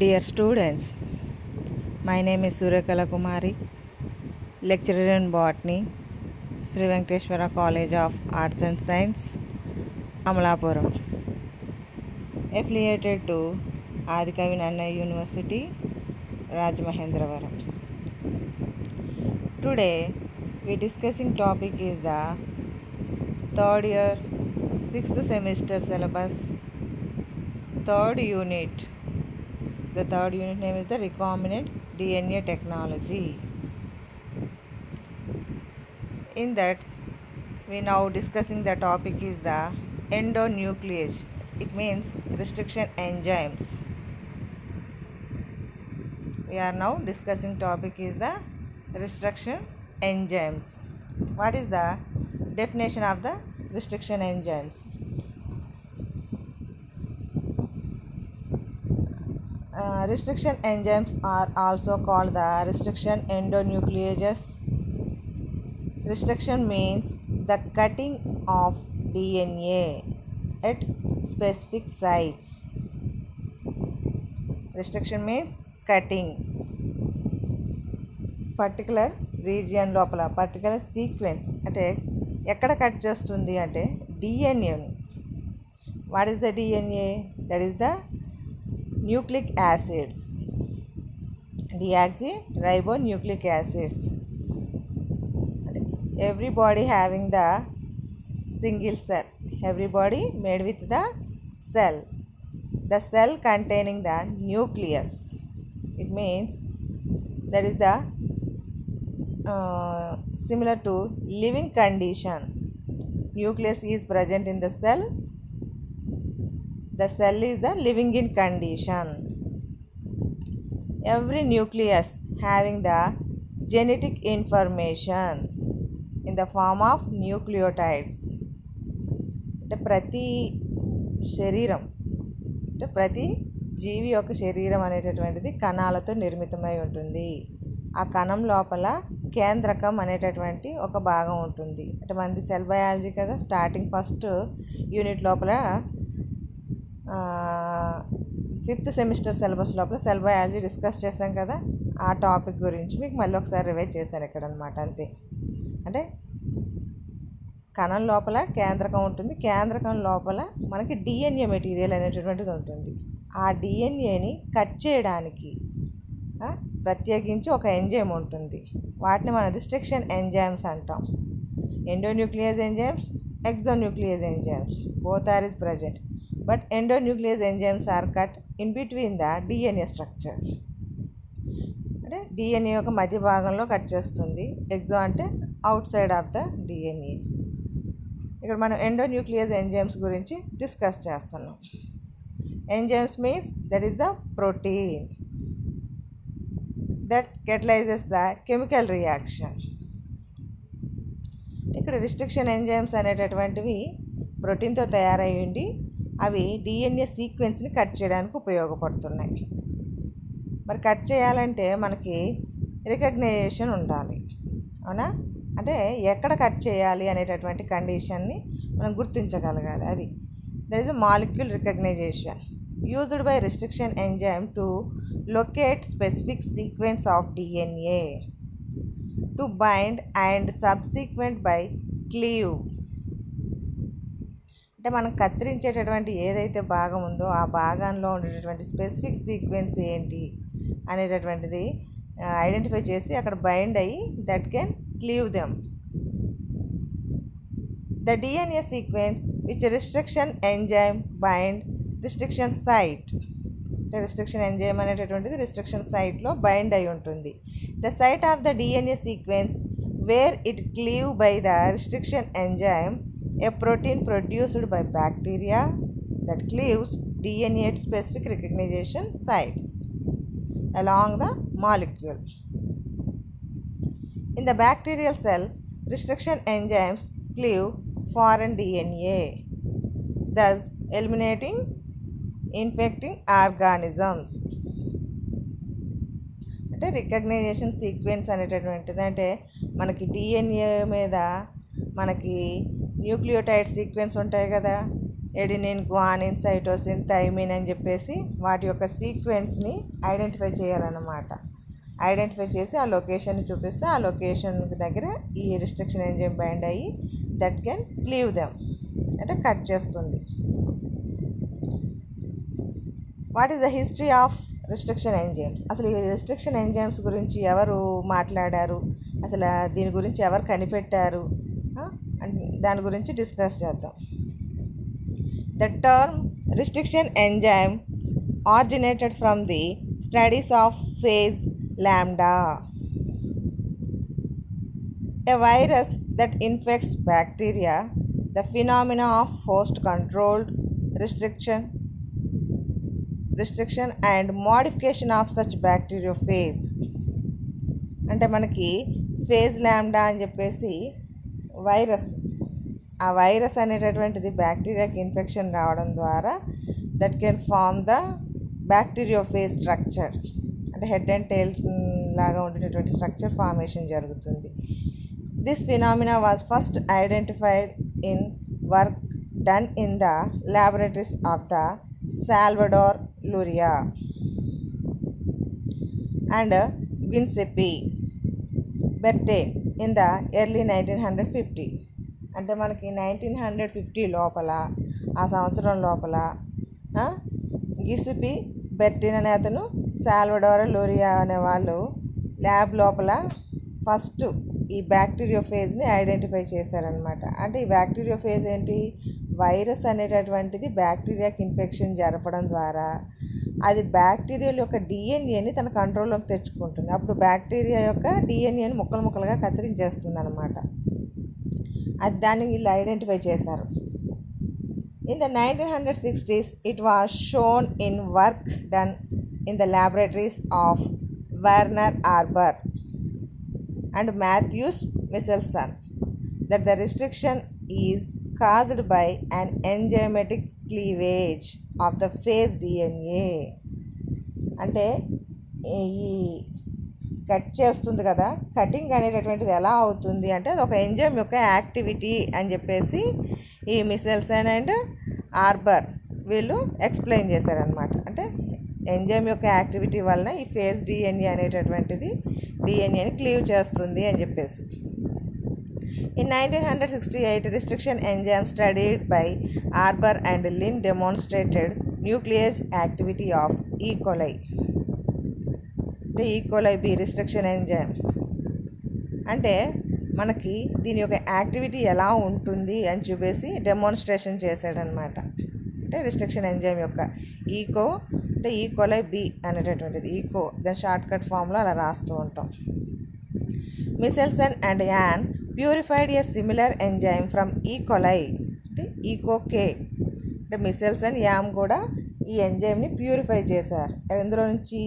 Dear students, my name is Suryakala Kumari, lecturer in botany, Sri Venkateshwara College of Arts and Science, Amalapuram, affiliated to Adikavi Nanna University, Rajamahendravaram. Today, we discussing topic is the third year, 6th semester syllabus, third unit. The third unit name is the recombinant DNA technology. In that, we now discussing the topic is the endonuclease. It means restriction enzymes. We are now discussing topic is the restriction enzymes. What is the definition of the restriction enzymes? Restriction enzymes are also called the restriction endonucleases. Restriction means the cutting of DNA at specific sites. Restriction means cutting. Particular region లోపల particular sequence అంటే ఎక్కడ cut చేస్తుంది అంటే డిఎన్ఏను. What is the DNA? That is the nucleic acids, deoxyribonucleic acids. Everybody having the single cell, everybody made with the cell containing the nucleus. It means that is the similar to living condition. Nucleus is present in the cell. The cell is the living in condition. Every nucleus having the genetic information in the form of nucleotides. అంటే ప్రతి శరీరం అంటే ప్రతి జీవి యొక్క శరీరం అనేటటువంటిది కణాలతో నిర్మితమై ఉంటుంది. ఆ కణం లోపల కేంద్రకం అనేటటువంటి ఒక భాగం ఉంటుంది. అంటే మనది సెల్ బయాలజీ కదా, స్టార్టింగ్ ఫస్ట్ యూనిట్ లోపల 5th సెమిస్టర్ సిలబస్ లోపల సెల్ బయాలజీ డిస్కస్ చేశాం కదా. ఆ టాపిక్ గురించి మీకు మళ్ళీ ఒకసారి రివైజ్ చేశాను ఇక్కడ అనమాట. అంతే. అంటే కణం లోపల కేంద్రకం ఉంటుంది. కేంద్రకం లోపల మనకి డిఎన్ఏ మెటీరియల్ అనేటటువంటిది ఉంటుంది. ఆ డిఎన్ఏని కట్ చేయడానికి ప్రత్యేకించి ఒక ఎంజైమ్ ఉంటుంది. వాటిని మనం రిస్ట్రిక్షన్ ఎంజైమ్స్ అంటాం. Endonuclease enzymes, exonuclease enzymes both are is present. But endonuclease enzymes are cut in between the DNA structure. అంటే డిఎన్ఏ యొక్క మధ్య భాగంలో కట్ చేస్తుంది. ఎగ్జో అంటే outside of the DNA. ఇక్కడ మనం ఎండోన్యూక్లియస్ ఎంజైమ్స్ గురించి డిస్కస్ చేస్తున్నాం. Enzymes means that is the protein that catalyzes the chemical reaction. ఇక్కడ రిస్ట్రిక్షన్ ఎంజైమ్స్ అనేటటువంటివి ప్రోటీన్తో తయారై ఉండి అవి డిఎన్ఏ సీక్వెన్స్ని కట్ చేయడానికి ఉపయోగపడుతున్నాయి. మరి కట్ చేయాలంటే మనకి రికగ్నైజేషన్ ఉండాలి, అవునా? అంటే ఎక్కడ కట్ చేయాలి అనేటటువంటి కండిషన్ని మనం గుర్తించగలగాలి. అది that is molecule recognition used by restriction enzyme to locate specific sequence of DNA to bind and subsequent by cleave. అంటే మనం కత్తిరించేటటువంటి ఏదైతే భాగం ఉందో ఆ భాగంలో ఉండేటటువంటి స్పెసిఫిక్ సీక్వెన్స్ ఏంటి అనేటటువంటిది ఐడెంటిఫై చేసి అక్కడ బైండ్ అయ్యి that can cleave them. The DNA sequence which restriction enzyme bind restriction site. అంటే రిస్ట్రిక్షన్ ఎంజైమ్ అనేటటువంటిది రిస్ట్రిక్షన్ సైట్లో బైండ్ అయి ఉంటుంది. The site of the DNA sequence where it cleave by the restriction enzyme a protein produced by bacteria that cleaves DNA at specific recognition sites along the molecule. In the bacterial cell, restriction enzymes cleave foreign DNA, thus eliminating infecting organisms. అంటే recognition sequence అనేటటువంటిది అంటే మనకి DNA మీద మనకి nucleotide sequence ఉంటాయి కదా, adenine, guanine, cytosine, thymine అని చెప్పేసి వాటి యొక్క సీక్వెన్స్ని ఐడెంటిఫై చేయాలన్నమాట. ఐడెంటిఫై చేసి ఆ లొకేషన్ని చూపిస్తే ఆ లొకేషన్ దగ్గర ఈ రిస్ట్రిక్షన్ ఎంజైమ్ బైండ్ అయ్యి దట్ కెన్ క్లీవ్ దెమ్, అంటే కట్ చేస్తుంది. What is the history of restriction enzymes? అసలు ఈ రిస్ట్రిక్షన్ ఎంజైమ్స్ గురించి ఎవరు మాట్లాడారు, అసలు దీని గురించి ఎవరు కనిపెట్టారు, దాని గురించి డిస్కస్ చేద్దాం. The term restriction enzyme originated from the studies of phage lambda, a virus that infects bacteria. The phenomena of host controlled restriction and modification of such bacteriophage. అంటే మనకి ఫేజ్ ల్యాండా అని చెప్పేసి వైరస్, ఆ వైరస్ అనేటటువంటిది బ్యాక్టీరియాకి infection రావడం ద్వారా that can form the bacteriophage structure, అంటే హెడ్ అండ్ టెయిల్ లాగా ఉండేటటువంటి స్ట్రక్చర్ ఫార్మేషన్ జరుగుతుంది. This phenomena was first identified in work done in the laboratories of the Salvador Luria and Giuseppe Bertani in the early 1950. అంటే మనకి 1950 లోపల, ఆ సంవత్సరం లోపల గిసిపి బెర్టిన్ అనే అతను, సాల్వడోర్ లూరియా అనే వాళ్ళు ల్యాబ్ లోపల ఫస్ట్ ఈ బ్యాక్టీరియోఫేజ్ని ఐడెంటిఫై చేశారనమాట. అంటే ఈ బ్యాక్టీరియోఫేజ్ ఏంటి? వైరస్ అనేటటువంటిది బ్యాక్టీరియాకి ఇన్ఫెక్షన్ జరపడం ద్వారా అది బ్యాక్టీరియా యొక్క డిఎన్ఏని తన కంట్రోల్లోకి తెచ్చుకుంటుంది. అప్పుడు బ్యాక్టీరియా యొక్క డిఎన్ఏని ముక్కలు ముక్కలుగా కత్తిరించేస్తుంది అనమాట. అది దాన్ని వీళ్ళు ఐడెంటిఫై చేశారు. In the 1960s, it was shown in work done in the laboratories of Werner Arber and Matthews Michelson that the restriction is caused by an enzymatic cleavage of the phage DNA. అంటే ఈ cut చేస్తుంది కదా, cutting అనేటటువంటిది ఎలా అవుతుంది అంటే అది ఒక ఎంజైమ్ యొక్క యాక్టివిటీ అని చెప్పేసి ఈ మిసెల్సన్ అండ్ ఆర్బర్ వీళ్ళు ఎక్స్ప్లెయిన్ చేశారనమాట. అంటే ఎంజైమ్ యొక్క యాక్టివిటీ వలన ఈ ఫేజ్ డిఎన్ఏ అనేటటువంటిది డిఎన్ఏని క్లీవ్ చేస్తుంది అని చెప్పేసి. In 1968 restriction enzyme studied by Arber and Linn demonstrated nuclease activity of E coli. అంటే ఈకోలై బి రిస్ట్రిక్షన్ ఎంజైమ్ అంటే మనకి దీని యొక్క యాక్టివిటీ ఎలా ఉంటుంది అని చూపేసి డెమాన్స్ట్రేషన్ చేశాడనమాట. అంటే రిస్ట్రిక్షన్ ఎంజైమ్ యొక్క అంటే ఈకోలై బి అనేటటువంటిది ఈకో, దాని షార్ట్ కట్ ఫామ్లో అలా రాస్తూ ఉంటాం. Meselson and Yuan purified a similar enzyme from E coli, అంటే ఈకోకే. అంటే మిసెల్సన్, యామ్ కూడా ఈ ఎంజైమ్ని ప్యూరిఫై చేశారు. ఎందులో నుంచి?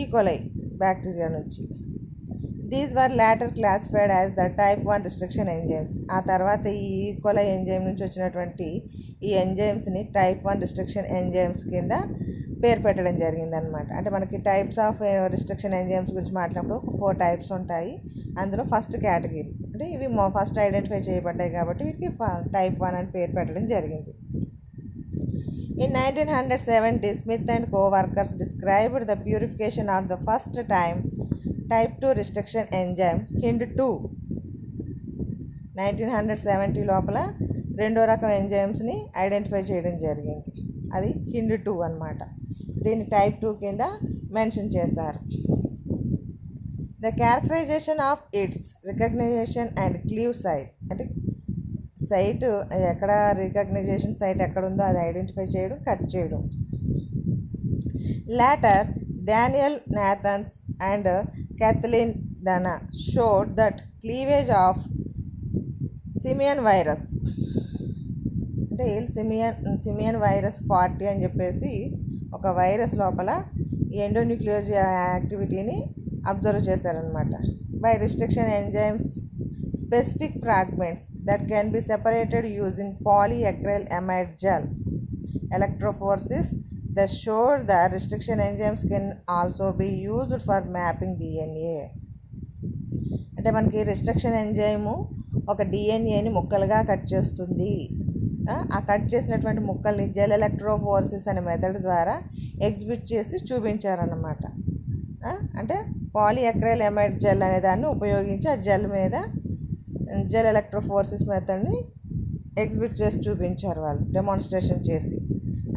ఈకోలై బ్యాక్టీరియా నుంచి. These were later classified as the type 1 restriction enzymes. ఆ తర్వాత ఈ ఈకోలై ఎంజైమ్ నుంచి వచ్చినటువంటి ఈ ఎంజైమ్స్ని టైప్ 1 రిస్ట్రిక్షన్ ఎంజైమ్స్ కింద పేరు పెట్టడం జరిగిందనమాట. అంటే మనకి టైప్స్ ఆఫ్ రిస్ట్రిక్షన్ ఎంజైమ్స్ గురించి మాట్లాడినప్పుడు 4 టైప్స్ ఉంటాయి. అందులో ఫస్ట్ కేటగిరీ, అంటే ఇవి ఫస్ట్ ఐడెంటిఫై చేయబడ్డాయి కాబట్టి వీటికి టైప్ 1 అని పేరు పెట్టడం జరిగింది. In 1970, Smith and co-workers described the purification of the first time type 2 restriction enzyme HIND2. 1970 లోపల రెండో రకం ఎంజైమ్స్ని ఐడెంటిఫై చేయడం జరిగింది. అది HIND2 అన్నమాట. దీన్ని టైప్ 2 కింద మెన్షన్ చేశారు. The characterization of its recognization and cleave site, అంటే సైట్ ఎక్కడ రికగ్నైజేషన్ సైట్ ఎక్కడ ఉందో అది ఐడెంటిఫై చేయడం, కట్ చేయడం. Later Daniel Nathans and Kathleen Dana showed that cleavage of simian virus, అంటే సిమియన్ వైరస్ 40 అని చెప్పేసి ఒక వైరస్ లోపల ఈ ఎండోన్యూక్లియోజ్ యాక్టివిటీని అబ్జర్వ్ చేశారనమాట. By restriction enzymes specific fragments that can be separated using polyacryl amide gel electrophoresis that showed that restriction enzymes can also be used for mapping DNA. అంటే మనకి restriction enzyme ఒక డిఎన్ఏని ముక్కలుగా cut చేస్తుంది. ఆ cut చేసినటువంటి ముక్కల్ని gel ఎలక్ట్రోఫోరెసిస్ అనే method ద్వారా ఎగ్జిబిట్ చేసి చూపించారన్నమాట. అంటే పాలియాక్రైల్ ఎమైడ్ జెల్ అనే దాన్ని ఉపయోగించి ఆ జెల్ మీద జెల్ ఎలక్ట్రోఫోరెసిస్ మెథడ్ని ఎగ్జిబిట్ చేసి చూపించారు వాళ్ళు, డెమాన్స్ట్రేషన్ చేసి.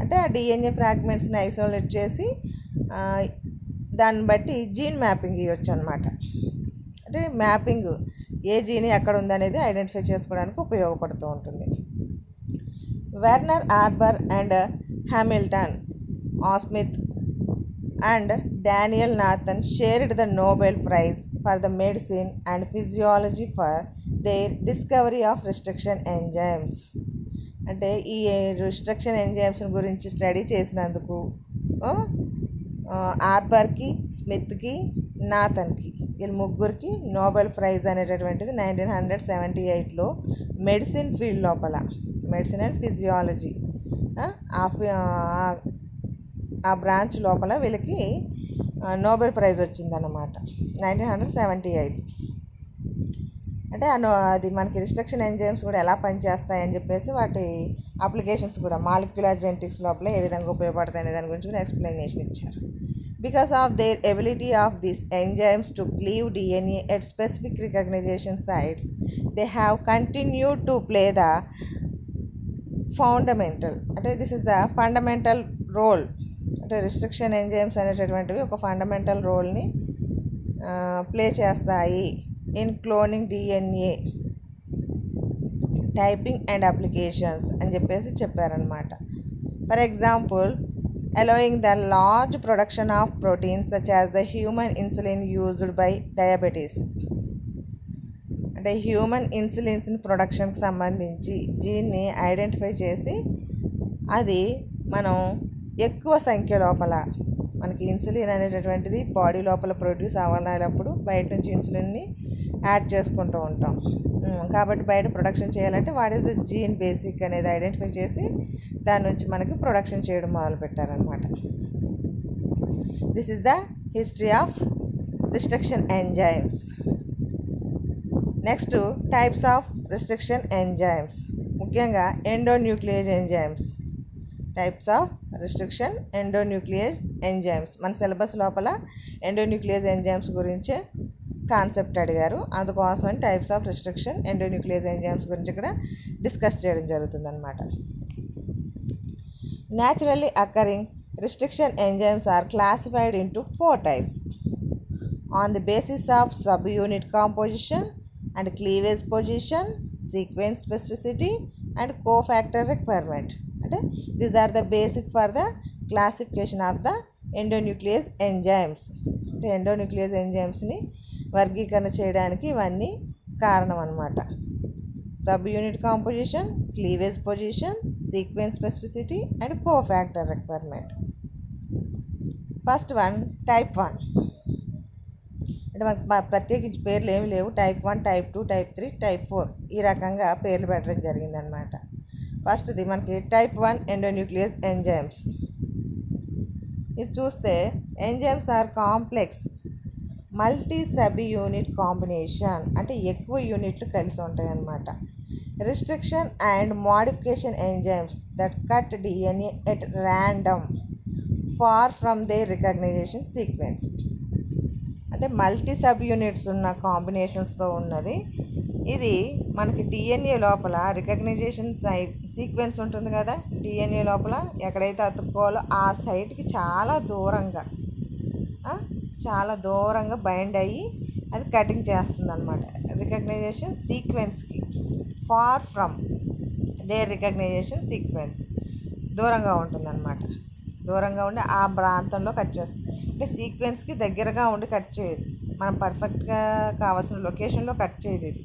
అంటే ఆ డిఎన్ఏ ఫ్రాగ్మెంట్స్ని ఐసోలేట్ చేసి దాన్ని బట్టి జీన్ మ్యాపింగ్ ఇవ్వచ్చు అనమాట. అంటే మ్యాపింగ్ ఏ జీన్ ఎక్కడ ఉందనేది ఐడెంటిఫై చేసుకోవడానికి ఉపయోగపడుతూ ఉంటుంది. Werner Arber and Hamilton O Smith and Daniel Nathan shared the Nobel Prize for the Medicine and Physiology for their discovery of restriction enzymes. అంటే ఈ రిస్ట్రిక్షన్ ఎంజైమ్స్ గురించి స్టడీ చేసినందుకు ఆర్బర్కి, స్మిత్కి, నాథన్కి, వీళ్ళ ముగ్గురికి నోబెల్ ప్రైజ్ అనేటటువంటిది 1978లో మెడిసిన్ ఫీల్డ్ లోపల, మెడిసిన్ అండ్ ఫిజియాలజీ ఆ branch లోపల వీళ్ళకి నోబెల్ ప్రైజ్ వచ్చిందన్నమాట 1978. అంటే అది మనకి రిస్ట్రిక్షన్ ఎంజైమ్స్ కూడా ఎలా పనిచేస్తాయని చెప్పేసి వాటి అప్లికేషన్స్ కూడా మాలిక్యులర్ జెనెటిక్స్ లోపల ఏ విధంగా ఉపయోగపడతాయి అనే దాని గురించి కూడా ఎక్స్ప్లెనేషన్ ఇచ్చారు. Because of their ability of this enzymes to cleave DNA at specific recognization sites, they have continued to play the fundamental, అంటే this is the fundamental role. అంటే రిస్ట్రిక్షన్ ఎంజైమ్స్ అనేటటువంటివి ఒక ఫండమెంటల్ రోల్ని ప్లే చేస్తాయి in cloning DNA typing and applications అని చెప్పేసి చెప్పారనమాట. For example, allowing the large production of proteins such as the human insulin used by diabetes. అంటే human insulins ప్రొడక్షన్కి సంబంధించి జీన్ని ఐడెంటిఫై చేసి అది మనం ఎక్కువ సంఖ్య లోపల, మనకి ఇన్సులిన్ అనేటటువంటిది బాడీ లోపల ప్రొడ్యూస్ అవ్వాలన్నప్పుడు బయట నుంచి ఇన్సులిన్ని యాడ్ చేసుకుంటూ ఉంటాం. కాబట్టి బయట ప్రొడక్షన్ చేయాలంటే what is the gene basic అనేది ఐడెంటిఫై చేసి దాని నుంచి మనకి ప్రొడక్షన్ చేయడం మొదలుపెట్టారనమాట. This is the history of restriction enzymes. Next, types of restriction enzymes, ముఖ్యంగా endonuclease enzymes. Types of restriction endonuclease enzymes. మన సిలబస్ లోపల ఎండోన్యూక్లియేజ్ ఎంజైమ్స్ గురించే కాన్సెప్ట్ అడిగారు, అందుకోసం types of restriction endonuclease enzymes గురించి ఇక్కడ డిస్కస్ చేయడం జరుగుతుందన్నమాట. Naturally occurring restriction enzymes are classified into 4 types on the basis of subunit composition and cleavage position, sequence specificity and cofactor requirement. అంటే these are the basic for the classification of the endonuclease enzymes. అంటే ఎండోన్యూక్లియేజ్ ఎంజైమ్స్ని వర్గీకరణ చేయడానికి ఇవన్నీ కారణం అన్నమాట. Sub unit composition, cleavage position, sequence specificity and cofactor requirement. First one, type 1. అంటే మనకు ప్రత్యేకించి పేర్లు ఏమి లేవు. టైప్ 1, టైప్ 2, టైప్ 3, టైప్ 4 ఈ రకంగా పేర్లు పెట్టడం జరిగిందనమాట. ఫస్ట్ది మనకి టైప్ 1 ఎండోన్యూక్లియేజ్ ఎంజైమ్స్. ఇది చూస్తే enzymes are complex multi sub unit combination, అంటే ఎక్కువ యూనిట్లు కలిసి ఉంటాయి అన్నమాట. Restriction and modification enzymes that cut DNA at random far from their recognition sequence. అంటే మల్టీ సబ్ యూనిట్స్ ఉన్న కాంబినేషన్స్తో ఉన్నది. ఇది మనకి డిఎన్ఏ లోపల రికగ్నైజేషన్ సీక్వెన్స్ ఉంటుంది కదా, డిఎన్ఏ లోపల ఎక్కడైతే అతుక్కోవాలో ఆ సైట్కి చాలా దూరంగా బైండ్ అయ్యి అది కటింగ్ చేస్తుంది అనమాట. రికగ్నైజేషన్ సీక్వెన్స్కి far from their recognition sequence దూరంగా ఉంటుందన్నమాట. దూరంగా ఉండి ఆ ప్రాంతంలో కట్ చేస్తుంది. అంటే సీక్వెన్స్కి దగ్గరగా ఉండి కట్ చేయదు, మనం పర్ఫెక్ట్గా కావాల్సిన లొకేషన్లో కట్ చేయదు ఇది.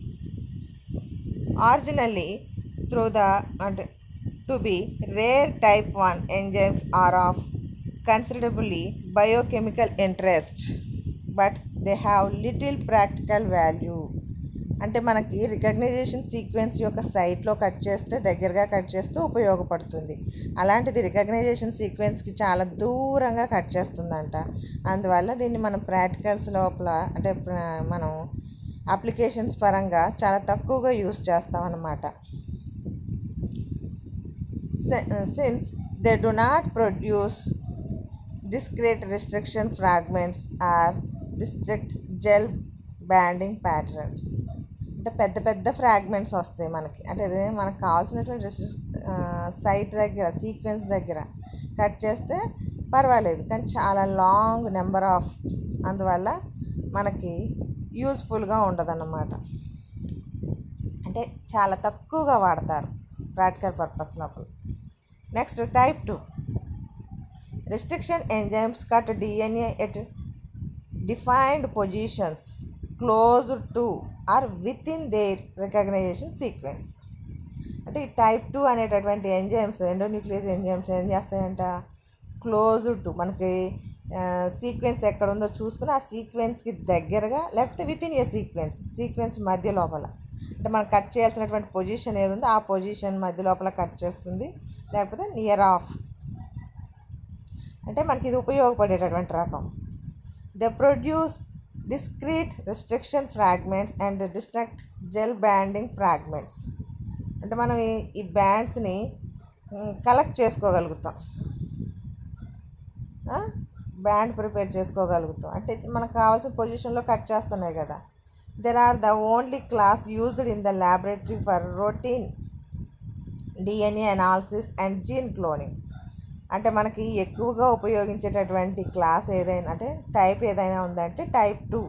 ఆరిజినల్లీ త్రూ ద అంటే to be rare type 1 enzymes are of considerably biochemical interest but they have little practical value. అంటే మనకి రికగ్నైజేషన్ సీక్వెన్స్ యొక్క సైట్లో కట్ చేస్తే దగ్గరగా కట్ చేస్తూ ఉపయోగపడుతుంది. అలాంటిది రికగ్నైజేషన్ సీక్వెన్స్కి చాలా దూరంగా కట్ చేస్తుందంట. అందువల్ల దీన్ని మనం ప్రాక్టికల్స్ లోపల అంటే మనం అప్లికేషన్స్ పరంగా చాలా తక్కువగా యూస్ చేస్తామన్నమాట. since they do not produce discrete restriction fragments or distinct gel banding pattern. అంటే పెద్ద పెద్ద ఫ్రాగ్మెంట్స్ వస్తాయి మనకి, అంటే మనకు కావాల్సినటువంటి సైట్ దగ్గర సీక్వెన్స్ దగ్గర కట్ చేస్తే పర్వాలేదు, కానీ చాలా లాంగ్ నెంబర్ ఆఫ్, అందువల్ల మనకి యూస్ఫుల్గా ఉండదన్నమాట. అంటే చాలా తక్కువగా వాడతారు ప్రాక్టికల్ పర్పస్ లోపల. Next type 2 restriction enzymes cut DNA at defined positions close to or within their recognition sequence. అంటే ఈ టైప్ 2 అనేటటువంటి ఎంజైమ్స్, ఎండోన్యూక్లియస్ ఎంజైమ్స్ ఏం చేస్తాయంట, క్లోజ్ టు మనకి సీక్వెన్స్ ఎక్కడ ఉందో చూసుకుని ఆ సీక్వెన్స్కి దగ్గరగా, లేకపోతే విత్ ఇన్ ఏ సీక్వెన్స్ మధ్య లోపల, అంటే మనం కట్ చేయాల్సినటువంటి పొజిషన్ ఏది ఉందో ఆ పొజిషన్ మధ్య లోపల కట్ చేస్తుంది, లేకపోతే నియర్ ఆఫ్, అంటే మనకి ఇది ఉపయోగపడేటటువంటి రకం. They produce discrete restriction fragments and distinct gel banding fragments. అంటే మనం ఈ బ్యాండ్స్ని కలెక్ట్ చేసుకోగలుగుతాం, బ్యాండ్ ప్రిపేర్ చేసుకోగలుగుతాం, అంటే మనకు కావాల్సిన పొజిషన్లో కట్ చేస్తున్నాయి కదా. There are the only class used in the laboratory for routine DNA analysis and gene cloning. అంటే మనకి ఎక్కువగా ఉపయోగించేటటువంటి క్లాస్ ఏదైనా, అంటే టైప్ ఏదైనా ఉందంటే టైప్ 2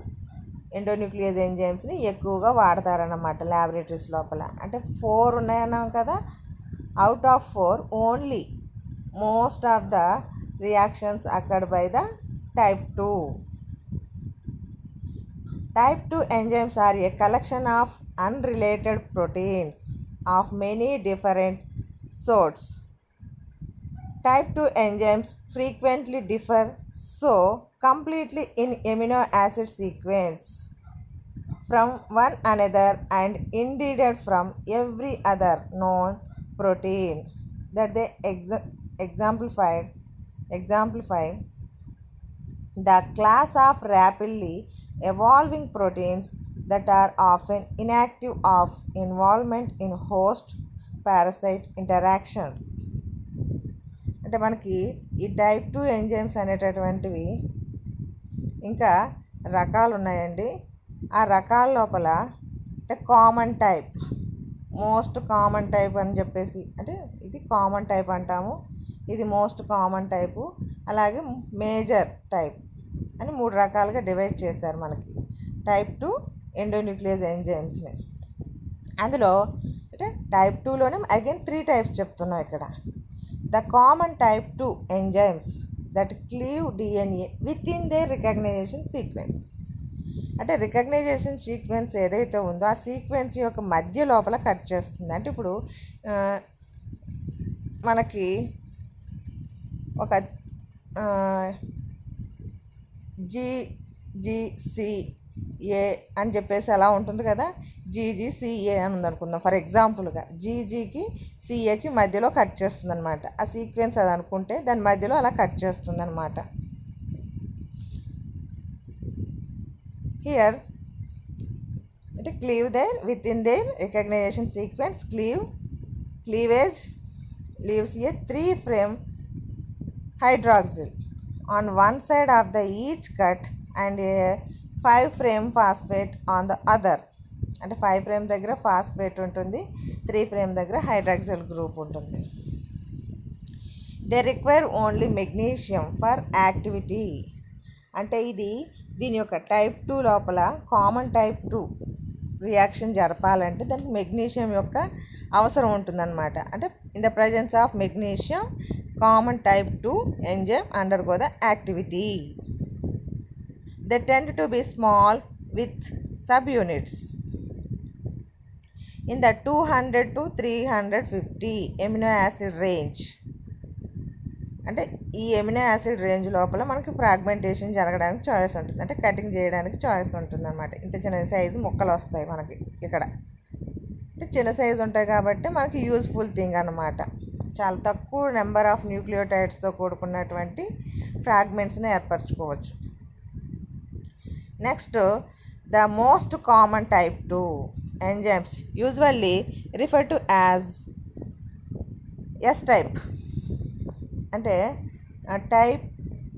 ఎండోన్యూక్లియస్ ఎంజైమ్స్ని ఎక్కువగా వాడతారన్నమాట ల్యాబొరేటరీస్ లోపల. అంటే 4 ఉన్నాయన్నాం కదా, out of 4 only most of the reactions occurred by the type 2. Type 2 enzymes are a collection of unrelated proteins of many different sorts. Type 2 enzymes frequently differ so completely in amino acid sequence from one another and indeed from every other known protein that they exemplify the class of rapidly evolving proteins that are often inactive of involvement in host parasite interactions. అంటే మనకి ఈ type 2 enzymes అనేటటువంటివి ఇంకా రకాలు ఉన్నాయండి. ఆ రకాల లోపల అంటే common type, most common type అని చెప్పేసి, అంటే ఇది కామన్ టైప్ అంటాము, ఇది మోస్ట్ కామన్ టైపు, అలాగే మేజర్ టైప్ అని 3 రకాలుగా డివైడ్ చేశారు మనకి టైప్ 2 ఎండోన్యూక్లియస్ ఎంజైమ్స్ని. అందులో అంటే టైప్ 2లోనే అగైన్ 3 టైప్స్ చెప్తున్నాం ఇక్కడ. The common type 2 enzymes that cleave DNA with in their recognition sequence. అంటే రికగ్నైజేషన్ సీక్వెన్స్ ఏదైతే ఉందో ఆ సీక్వెన్స్ యొక్క మధ్య లోపల కట్ చేస్తుంది. అంటే ఇప్పుడు మనకి ఒక జీజీసీఏ అని చెప్పేసి అలా ఉంటుంది కదా, జీజీసీఏ అని ఉందనుకుందాం ఫర్ ఎగ్జాంపుల్గా. జీజీకి సిఏకి మధ్యలో కట్ చేస్తుంది అనమాట ఆ సీక్వెన్స్, అది అనుకుంటే దాని మధ్యలో అలా కట్ చేస్తుంది అనమాట. హియర్ అంటే cleave there within their recognition sequence. Cleavage leaves a 3' hydroxyl on one side of the each cut and a 5' phosphate on the other. అంటే 5' దగ్గర ఫాస్ఫేట్ ఉంటుంది, 3' దగ్గర హైడ్రాక్సిల్ గ్రూప్ ఉంటుంది. They require only magnesium for activity. అంటే దీని యొక్క type 2 లోపల common type 2 reaction జరపాలంటే దానికి మెగ్నీషియం యొక్క అవసరం ఉంటుందన్నమాట. అంటే in the presence of magnesium common type 2 enzyme undergo the activity. They tend to be small with subunits in the 200 to 350 amino acid range. అంటే ఈ ఎమినో యాసిడ్ రేంజ్ లోపల మనకి fragmentation జరగడానికి చాయిస్ ఉంటుంది, అంటే కటింగ్ చేయడానికి చాయిస్ ఉంటుంది అనమాట. ఇంత చిన్న సైజు ముక్కలు వస్తాయి మనకి ఇక్కడ, అంటే చిన్న సైజు ఉంటాయి కాబట్టి మనకి యూజ్ఫుల్ థింగ్ అన్నమాట. చాలా తక్కువ నెంబర్ ఆఫ్ న్యూక్లియోటైడ్స్తో కూడుకున్నటువంటి ఫ్రాగ్మెంట్స్ని ఏర్పరచుకోవచ్చు. Next the most common type 2 enzymes usually referred to as S type అంటే టైప్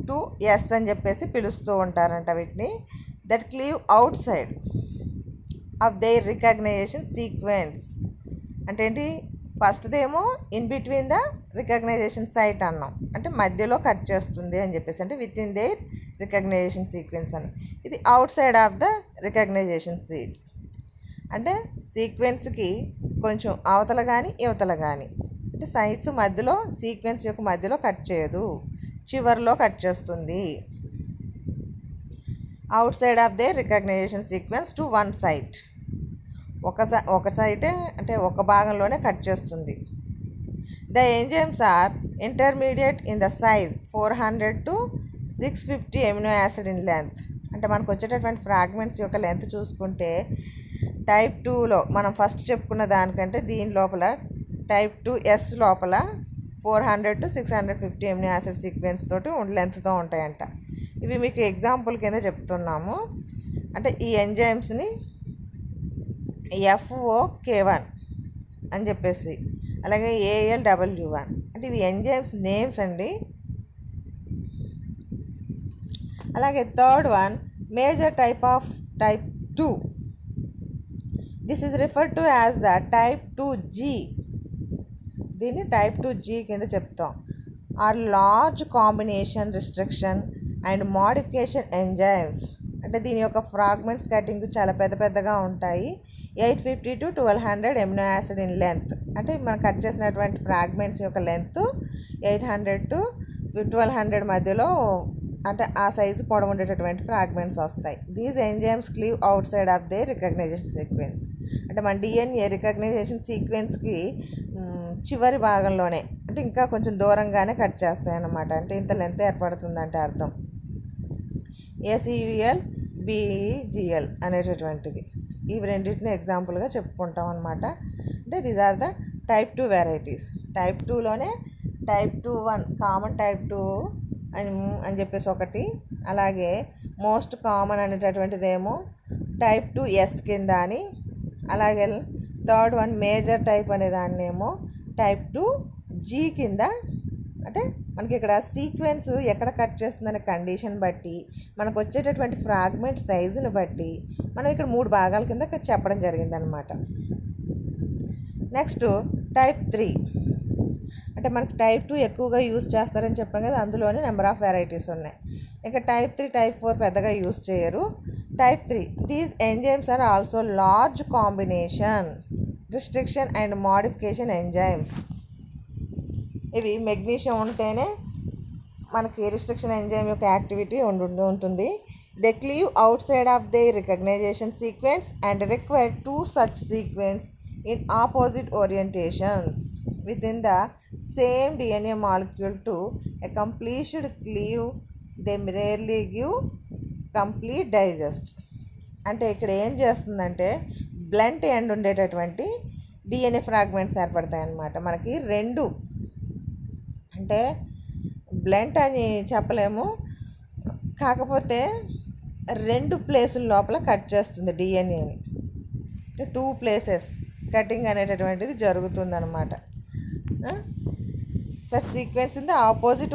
2S అని చెప్పేసి పిలుస్తూ ఉంటారంట వీటిని. That cleave outside of their recognition sequence. అంటే ఏంటి, ఫస్ట్దేమో in between the recognization site అన్నాం, అంటే మధ్యలో కట్ చేస్తుంది అని చెప్పేసి, అంటే within their recognition sequence అని. ఇది outside of the recognization site అంటే సీక్వెన్స్కి కొంచెం అవతల కానీ యువతల కానీ, అంటే సైట్స్ మధ్యలో సీక్వెన్స్ యొక్క మధ్యలో కట్ చేయదు, చివరిలో కట్ చేస్తుంది. Outside of the recognition sequence to one site. ఒక సైటే అంటే ఒక భాగంలోనే కట్ చేస్తుంది. The enzymes are intermediate in the size 400 to 650 amino acid in length. అంటే మనకు వచ్చేటటువంటి ఫ్రాగ్మెంట్స్ యొక్క లెంత్ చూసుకుంటే టైప్ 2లో మనం ఫస్ట్ చెప్పుకున్న దానికంటే దీని లోపల టైప్ 2S లోపల 400 to 650 ఎమినో యాసిడ్ సీక్వెన్స్ తోటి లెంత్తో ఉంటాయంట. ఇవి మీకు ఎగ్జాంపుల్ కింద చెప్తున్నాము. అంటే ఈ ఎంజైమ్స్ని FOK1 అని చెప్పేసి, అలాగే ALW1 అంటే ఇవి ఎంజైమ్స్ నేమ్స్ అండి. అలాగే third one major type of type 2. This is referred to as the type 2G. దీన్ని టైప్ 2G కింద చెప్తాం. Are large combination restriction and modification enzymes. అంటే దీని యొక్క ఫ్రాగ్మెంట్స్ కటింగ్ చాలా పెద్దగా ఉంటాయి. 850 to 1200 amino acid in length. అంటే మనం కట్ చేసినటువంటి ఫ్రాగ్మెంట్స్ యొక్క లెంత్ 800 to 1200 మధ్యలో, అంటే ఆ సైజు పొడవు ఉండేటటువంటి ఫ్రాగ్మెంట్స్ వస్తాయి. These enzymes cleave outside of the recognition sequence. అంటే మన DNA రికగ్నైజేషన్ సీక్వెన్స్కి చివరి భాగంలోనే, అంటే ఇంకా కొంచెం దూరంగానే కట్ చేస్తాయి అన్నమాట. అంటే ఇంత లెంత్ ఏర్పడుతుందంటే అర్థం. ACUL BEGL అనేటటువంటిది. ఇవి రెండింటిని ఎగ్జాంపుల్గా చెప్పుకుంటాం అనమాట. అంటే these are the type 2 varieties. Type 2లోనే టైప్ 2 కామన్ టైప్ 2 అని చెప్పేసి ఒకటి, అలాగే మోస్ట్ కామన్ అనేటటువంటిది ఏమో టైప్ 2S కింద అని, అలాగే థర్డ్ వన్ మేజర్ టైప్ అనే దాన్ని ఏమో టైప్ 2G కింద. అంటే మనకి ఇక్కడ సీక్వెన్స్ ఎక్కడ కట్ చేస్తుందనే కండిషన్ బట్టి, మనకు వచ్చేటటువంటి ఫ్రాగ్మెంట్ సైజుని బట్టి మనం ఇక్కడ 3 భాగాల కింద చెప్పడం జరిగిందనమాట. Next type 3. అంటే మనకి టైప్ 2 ఎక్కువగా యూజ్ చేస్తారని చెప్పాం కదా, అందులోనే నెంబర్ ఆఫ్ వెరైటీస్ ఉన్నాయి. ఇంకా టైప్ 3 టైప్ 4 పెద్దగా యూజ్ చేయరు. Type 3 these enzymes are also large combination restriction and modification enzymes. ఇవి మెగ్నీషియం ఉంటేనే మనకి రిస్ట్రిక్షన్ ఎంజైమ్ యొక్క యాక్టివిటీ ఉంటుంది. They cleave outside of the recognition sequence and require 2 such sequence in opposite orientations within the same DNA molecule to accomplish cleave. They rarely give complete digest. అంటే ఇక్కడ ఏం చేస్తుందంటే blunt end ఉండేటటువంటి DNA fragments ఏర్పడతాయి అన్నమాట. మనకి రెండు, అంటే బ్లంట్ అని చెప్పలేము, కాకపోతే 2 ప్లేసుల లోపల కట్ చేస్తుంది DNAని. అంటే 2 places కటింగ్ అనేటటువంటిది జరుగుతుందన్నమాట. Such sequence in the opposite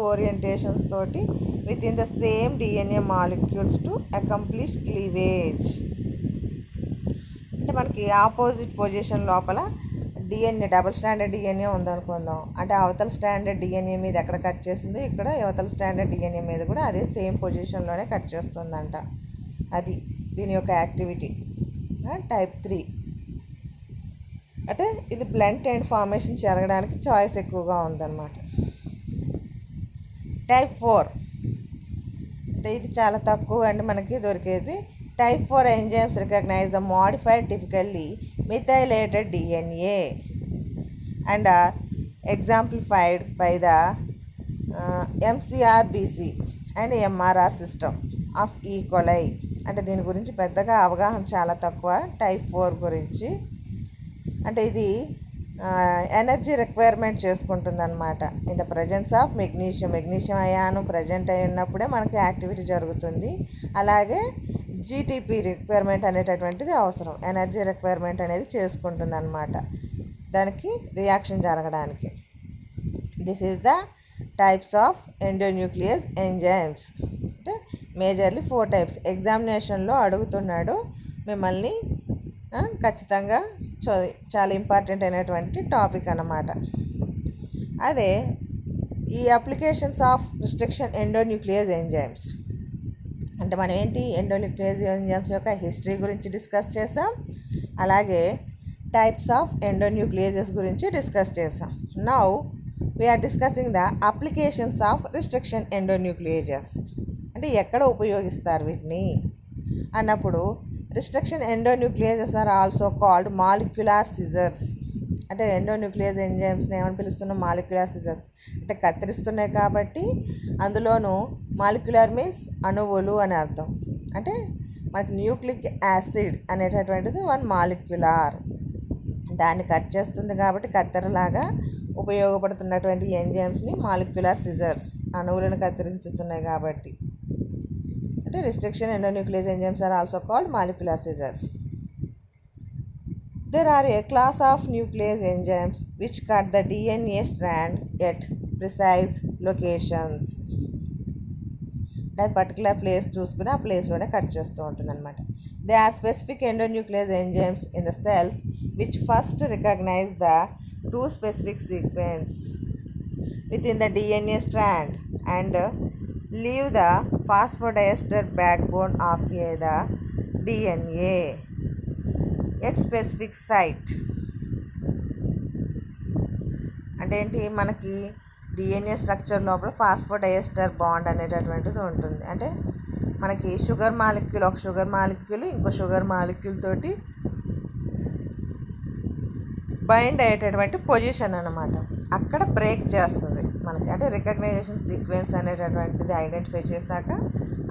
orientations తోటి within the same DNA molecules to accomplish cleavage. అంటే మనకి ఆపోజిట్ పొజిషన్ లోపల DNA డబుల్ స్టాండర్డ్ DNA ఉందనుకుందాం. అంటే అవతల స్టాండర్డ్ DNA మీద ఎక్కడ కట్ చేసిందో ఇక్కడ యువతల స్టాండర్డ్ DNA మీద కూడా అదే సేమ్ పొజిషన్లోనే కట్ చేస్తుందంట. అది దీని యొక్క యాక్టివిటీ. టైప్ 3 అంటే ఇది బ్లంట్ ఎండ్ ఫార్మేషన్ జరగడానికి చాయిస్ ఎక్కువగా ఉందన్నమాట. టైప్ 4 అంటే ఇది చాలా తక్కువ అండి మనకి దొరికేది. Type 4 enzymes recognise the modified typically methylated DNA and are exemplified by the MCRBC and MRR system of E. coli. అంటే దీని గురించి పెద్దగా అవగాహన చాలా తక్కువ టైప్ 4 గురించి. అంటే ఇది ఎనర్జీ రిక్వైర్మెంట్ చేసుకుంటుందన్నమాట. In the presence of magnesium ion present అయి ఉన్నప్పుడే మనకి యాక్టివిటీ జరుగుతుంది. అలాగే GTP రిక్వైర్మెంట్ అనేటటువంటిది అవసరం, ఎనర్జీ రిక్వైర్మెంట్ అనేది చేసుకుంటుంది అన్నమాట. దానికి రియాక్షన్ జరగడానికి. This is the types of endonuclease enzymes. అంటే మేజర్లీ 4 టైప్స్. ఎగ్జామినేషన్లో అడుగుతున్నాడు మిమ్మల్ని, ఖచ్చితంగా చాలా ఇంపార్టెంట్ అయినటువంటి టాపిక్ అన్నమాట. అదే ఈ applications of restriction endonuclease enzymes అంటే మనం ఏంటి, ఎండోన్యూక్లియస్ ఎంజైమ్స్ యొక్క హిస్టరీ గురించి డిస్కస్ చేసాం, అలాగే టైప్స్ ఆఫ్ ఎండోన్యూక్లియేజెస్ గురించి డిస్కస్ చేసాం. Now we are discussing the applications of restriction endonucleases. అంటే ఎక్కడ ఉపయోగిస్తారు వీటిని అన్నప్పుడు, restriction endonucleases are also called molecular scissors. అంటే ఎండోన్యూక్లియస్ ఎంజైమ్స్ని ఏమని పిలుస్తున్నాం, మాలిక్యులార్ సిజర్స్. అంటే కత్తిరిస్తున్నాయి కాబట్టి అందులోనూ మాలిక్యులర్ మీన్స్ అణువులు అని అర్థం. అంటే మనకి న్యూక్లిక్ యాసిడ్ అనేటటువంటిది 1 మాలిక్యులార్, దాన్ని కట్ చేస్తుంది కాబట్టి కత్తెరలాగా ఉపయోగపడుతున్నటువంటి ఎంజైమ్స్ని మాలిక్యులార్ సిజర్స్, అణువులను కత్తిరించుతున్నాయి కాబట్టి. అంటే restriction endonuclease enzymes are also called molecular scissors. There are a class of nuclease enzymes which cut the DNA strand at precise locations. that particular place చూసుకుని ఆ ప్లేస్లోనే కట్ చేస్తూ ఉంటుంది అనమాట. They are specific endonuclease enzymes in the cells which first recognize the 2 specific sequence within the DNA strand and leave the phosphodiester backbone of the DNA at specific site. అంటే ఏంటి, మనకి DNA structure లోపల ఫాస్ఫోడైఎస్టర్ bond అనేటటువంటిది ఉంటుంది. అంటే మనకి sugar molecule, ఒక sugar molecule ఇంకో షుగర్ మాలిక్యూల్ తోటి బైండ్ అయ్యేటటువంటి పొజిషన్ అన్నమాట. అక్కడ బ్రేక్ చేస్తుంది మనకి. అంటే రికగ్నైజేషన్ సీక్వెన్స్ అనేటటువంటిది ఐడెంటిఫై చేశాక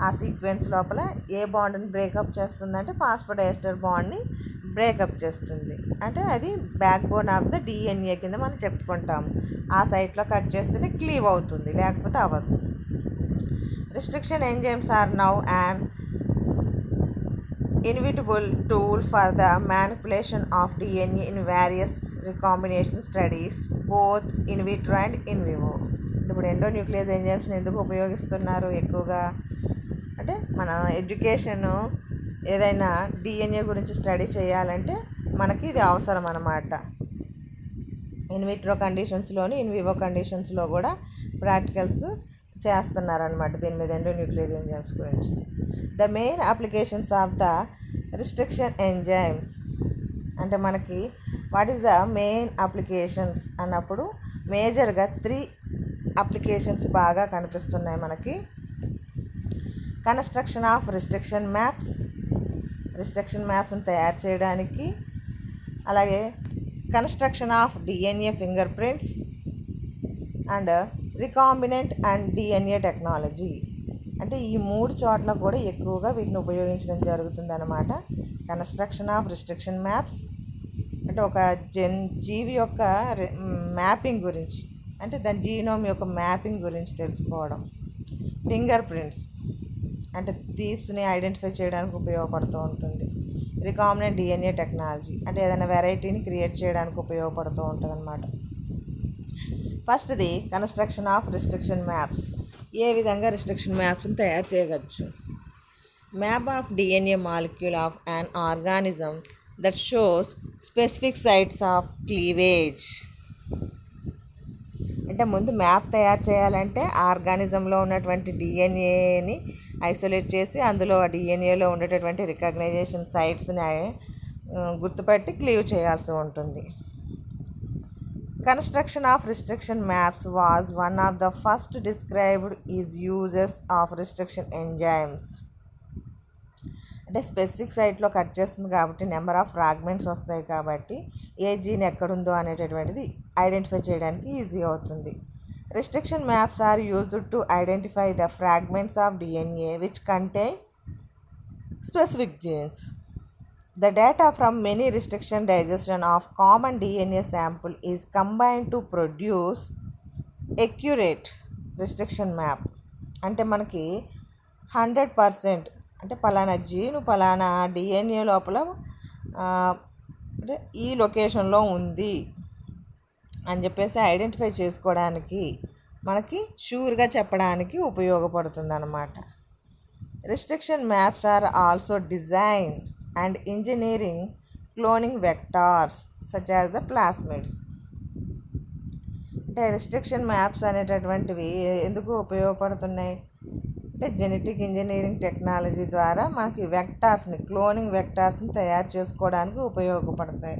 ఆ సీక్వెన్స్ లోపల ఏ బాండ్ని బ్రేకప్ చేస్తుంది అంటే ఫాస్ఫోడైఎస్టర్ బాండ్ని బ్రేకప్ చేస్తుంది. అంటే అది back bone of the DNA కింద మనం చెప్పుకుంటాం. ఆ సైట్లో కట్ చేస్తేనే క్లీవ్ అవుతుంది, లేకపోతే అవ్వదు. Restriction enzymes are now and inevitable tool for the manipulation of DNA in various recombination studies both in vitro and in vivo. ఇప్పుడు ఎండోన్యూక్లియస్ ఎంజైమ్స్ని ఎందుకు ఉపయోగిస్తున్నారు ఎక్కువగా అంటే, మన ఎడ్యుకేషను ఏదైనా డిఎన్ఏ గురించి స్టడీ చేయాలంటే మనకి ఇది అవసరం అన్నమాట. ఇన్ విట్రో కండిషన్స్లోని ఇన్ వివో కండిషన్స్లో కూడా ప్రాక్టికల్స్ చేస్తున్నారనమాట దీని మీద, ఎండోన్యూక్లియస్ ఎంజైమ్స్ గురించి. The main applications of the restriction enzymes అంటే మనకి what is the main applications అన్నప్పుడు మేజర్గా 3 అప్లికేషన్స్ బాగా కనిపిస్తున్నాయి మనకి. కన్స్ట్రక్షన్ ఆఫ్ రిస్ట్రిక్షన్ మ్యాప్స్ని తయారు చేయడానికి, అలాగే construction of DNA finger prints and recombinant and DNA technology. అంటే ఈ 3 చోట్ల కూడా ఎక్కువగా వీటిని ఉపయోగించడం జరుగుతుంది అన్నమాట. కన్స్ట్రక్షన్ ఆఫ్ రిస్ట్రిక్షన్ మ్యాప్స్ అంటే ఒక జీవి యొక్క మ్యాపింగ్ గురించి, అంటే దాని జీనోమ్ యొక్క మ్యాపింగ్ గురించి తెలుసుకోవడం. ఫింగర్ ప్రింట్స్ అంటే థీవ్స్ని ఐడెంటిఫై చేయడానికి ఉపయోగపడుతూ ఉంటుంది. రికాంబినెంట్ డిఎన్ఏ టెక్నాలజీ అంటే ఏదైనా వెరైటీని క్రియేట్ చేయడానికి ఉపయోగపడుతూ ఉంటుంది అన్నమాట. ఫస్ట్ది కన్స్ట్రక్షన్ ఆఫ్ రిస్ట్రిక్షన్ మ్యాప్స్. ఏ విధంగా రిస్ట్రిక్షన్ మ్యాప్స్ని తయారు చేయవచ్చు. Map of DNA molecule of an organism that shows specific sites of cleavage. అంటే ముందు మ్యాప్ తయారు చేయాలంటే ఆర్గానిజంలో ఉన్నటువంటి డిఎన్ఏని ఐసోలేట్ చేసి అందులో ఆ డిఎన్ఏలో ఉండేటటువంటి రికగ్నైజేషన్ సైట్స్ని గుర్తుపట్టి క్లీవ్ చేయాల్సి ఉంటుంది. Construction of restriction maps was one of the first described is uses of restriction enzymes. అంటే స్పెసిఫిక్ సైట్లో కట్ చేస్తుంది కాబట్టి నెంబర్ ఆఫ్ ఫ్రాగ్మెంట్స్ వస్తాయి కాబట్టి ఏ జీన్ ఎక్కడుందో అనేటటువంటిది ఐడెంటిఫై చేయడానికి ఈజీ అవుతుంది. Restriction maps are used to identify the fragments of DNA which contain specific genes. The data from many restriction digestion of common DNA sample is combined to produce accurate restriction map. అంటే మనకి 100% అంటే పలానా జీను పలానా DNA లోపల అంటే ఈ లొకేషన్లో ఉంది అని చెప్పేసి ఐడెంటిఫై చేసుకోవడానికి మనకి షూర్గా చెప్పడానికి ఉపయోగపడుతుంది అన్నమాట. Restriction maps are also design and engineering cloning vectors such as the plasmids. అంటే రిస్ట్రిక్షన్ మ్యాప్స్ అనేటటువంటివి ఎందుకు ఉపయోగపడుతున్నాయి అంటే జెనెటిక్ ఇంజనీరింగ్ టెక్నాలజీ ద్వారా మనకి వెక్టార్స్ని క్లోనింగ్ వెక్టార్స్ని తయారు చేసుకోవడానికి ఉపయోగపడతాయి.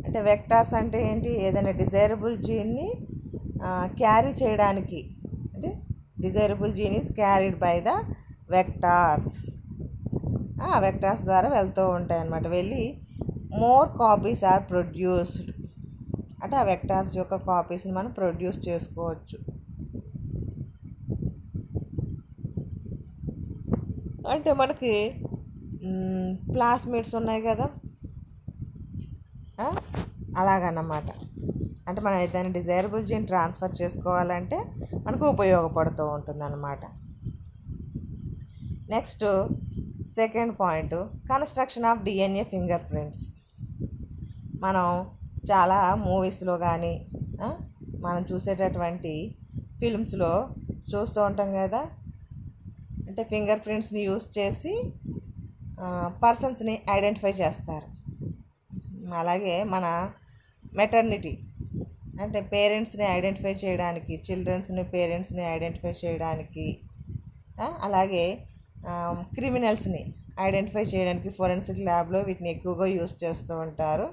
అంటే వెక్టార్స్ అంటే ఏంటి, ఏదైనా డిజైరబుల్ జీన్ని క్యారీ చేయడానికి, అంటే desirable gene is carried by the vectors. ఆ వెక్టార్స్ ద్వారా వెళ్తూ ఉంటాయి అన్నమాట. వెళ్ళి మోర్ కాపీస్ ఆర్ ప్రొడ్యూస్డ్, అంటే ఆ వెక్టార్స్ యొక్క కాపీస్ని మనం ప్రొడ్యూస్ చేసుకోవచ్చు. అంటే మనకి ప్లాస్మిడ్స్ ఉన్నాయి కదా, అలాగన్నమాట. అంటే మనం ఏదైనా డిజైరబుల్ జీన్ ట్రాన్స్ఫర్ చేసుకోవాలంటే మనకు ఉపయోగపడుతూ ఉంటుందన్నమాట. Next second point, construction of DNA finger prints. మనం చాలా మూవీస్లో కానీ మనం చూసేటటువంటి ఫిల్మ్స్లో చూస్తూ ఉంటాం కదా, అంటే ఫింగర్ ప్రింట్స్ని యూస్ చేసి పర్సన్స్ని ఐడెంటిఫై చేస్తారు. అలాగే మన మెటర్నిటీ అంటే పేరెంట్స్ని ఐడెంటిఫై చేయడానికి, చిల్డ్రన్స్ని పేరెంట్స్ని ఐడెంటిఫై చేయడానికి, అలాగే క్రిమినల్స్ని ఐడెంటిఫై చేయడానికి ఫోరెన్సిక్ ల్యాబ్లో వీటిని ఎక్కువగా యూస్ చేస్తూ ఉంటారు.